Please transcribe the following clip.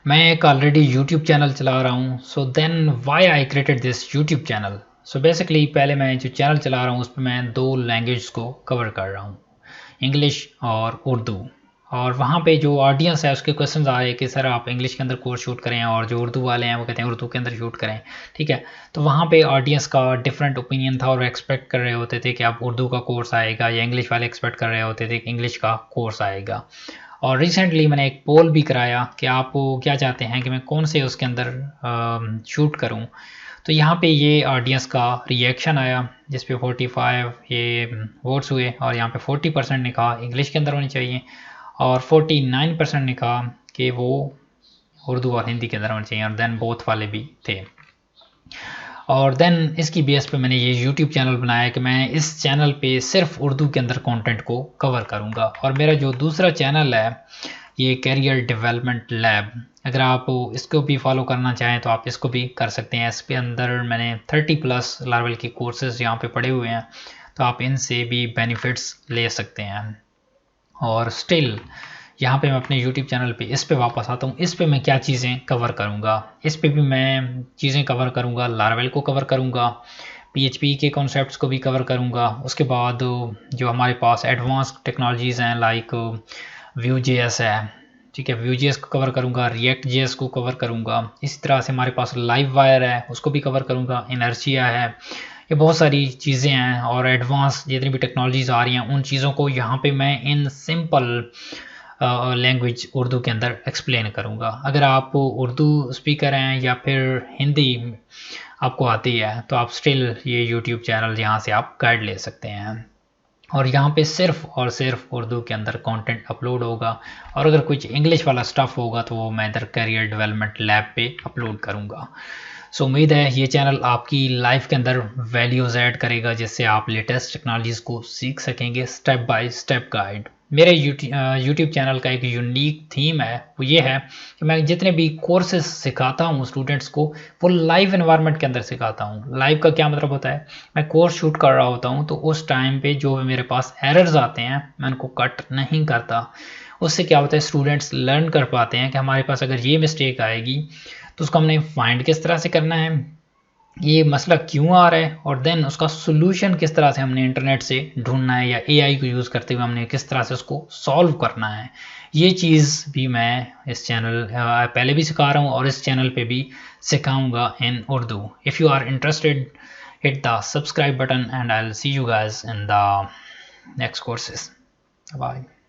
मैं एक already YouTube channel चला रहा हूँ। So then why I created this YouTube channel. So basically पहले मैं जो चैनल चला रहा हूँ उस पर मैं दो लैंग्वेज को कवर कर रहा हूँ, इंग्लिश और उर्दू। और वहाँ पे जो ऑडियंस है उसके क्वेश्चंस आ रहे हैं कि सर आप इंग्लिश के अंदर कोर्स शूट करें और जो उर्दू वाले हैं वो कहते हैं उर्दू के अंदर शूट करें। ठीक है, तो वहाँ पे ऑडियंस का डिफरेंट ओपिनियन था और एक्सपेक्ट कर रहे होते थे कि आप उर्दू का कोर्स आएगा, या इंग्लिश वाले एक्सपेक्ट कर रहे होते थे कि इंग्लिश का कोर्स आएगा। और रिसेंटली मैंने एक पोल भी कराया कि आप क्या चाहते हैं कि मैं कौन से उसके अंदर शूट करूं। तो यहाँ पे ये ऑडियंस का रिएक्शन आया जिस पे 45 ये वोट्स हुए, और यहाँ पे 40% ने कहा इंग्लिश के अंदर होनी चाहिए और 49% ने कहा कि वो उर्दू और हिंदी के अंदर होनी चाहिए, और देन बोथ वाले भी थे। और देन इसकी बेस पे मैंने ये यूट्यूब चैनल बनाया कि मैं इस चैनल पे सिर्फ उर्दू के अंदर कंटेंट को कवर करूँगा। और मेरा जो दूसरा चैनल है ये कैरियर डेवलपमेंट लैब, अगर आप इसको भी फॉलो करना चाहें तो आप इसको भी कर सकते हैं। इसके अंदर मैंने 30+ लेवल के कोर्सेज यहाँ पे पढ़े हुए हैं, तो आप इनसे भी बेनिफिट्स ले सकते हैं। और स्टिल यहाँ पे मैं अपने यूट्यूब चैनल पे इस पे वापस आता हूँ। इस पे मैं क्या चीज़ें कवर करूँगा, इस पे भी मैं चीज़ें कवर करूँगा, लारावेल को कवर करूँगा, PHP के कॉन्सेप्ट्स को भी कवर करूँगा। उसके बाद जो हमारे पास एडवांस टेक्नोलॉजीज़ हैं लाइक Vue.js है, ठीक है, Vue.js को कवर करूँगा, React.js को कवर करूँगा। इसी तरह से हमारे पास लाइववायर है उसको भी कवर करूँगा, इनर्शिया है, ये बहुत सारी चीज़ें हैं। और एडवांस जितनी भी टेक्नोलॉजीज़ आ रही हैं उन चीज़ों को यहाँ पे मैं इन सिंपल लैंग्वेज उर्दू के अंदर एक्सप्लेन करूँगा। अगर आप उर्दू स्पीकर हैं या फिर हिंदी आपको आती है तो आप स्टिल ये यूट्यूब चैनल यहाँ से आप गाइड ले सकते हैं। और यहाँ पे सिर्फ और सिर्फ उर्दू के अंदर कंटेंट अपलोड होगा, और अगर कुछ इंग्लिश वाला स्टफ़ होगा तो वो मैं इधर करियर डेवलपमेंट लैब पे अपलोड करूँगा। सो उम्मीद है ये चैनल आपकी लाइफ के अंदर वैल्यूज़ ऐड करेगा जिससे आप लेटेस्ट टेक्नोलॉजीज़ को सीख सकेंगे, स्टेप बाय स्टेप गाइड। मेरे यूट्यूब चैनल का एक यूनिक थीम है, वो ये है कि मैं जितने भी कोर्सेज सिखाता हूँ स्टूडेंट्स को वो लाइव एनवायरनमेंट के अंदर सिखाता हूँ। लाइव का क्या मतलब होता है, मैं कोर्स शूट कर रहा होता हूँ तो उस टाइम पे जो मेरे पास एरर्स आते हैं मैं उनको कट नहीं करता। उससे क्या होता है, स्टूडेंट्स लर्न कर पाते हैं कि हमारे पास अगर ये मिस्टेक आएगी तो उसको हमने फाइंड किस तरह से करना है, ये मसला क्यों आ रहा है, और देन उसका सोल्यूशन किस तरह से हमने इंटरनेट से ढूंढना है या AI को यूज़ करते हुए हमने किस तरह से उसको सॉल्व करना है। ये चीज़ भी मैं इस चैनल पहले भी सिखा रहा हूँ और इस चैनल पे भी सिखाऊंगा in Urdu. If you are interested hit the subscribe button and I'll see you guys in the next courses. Bye.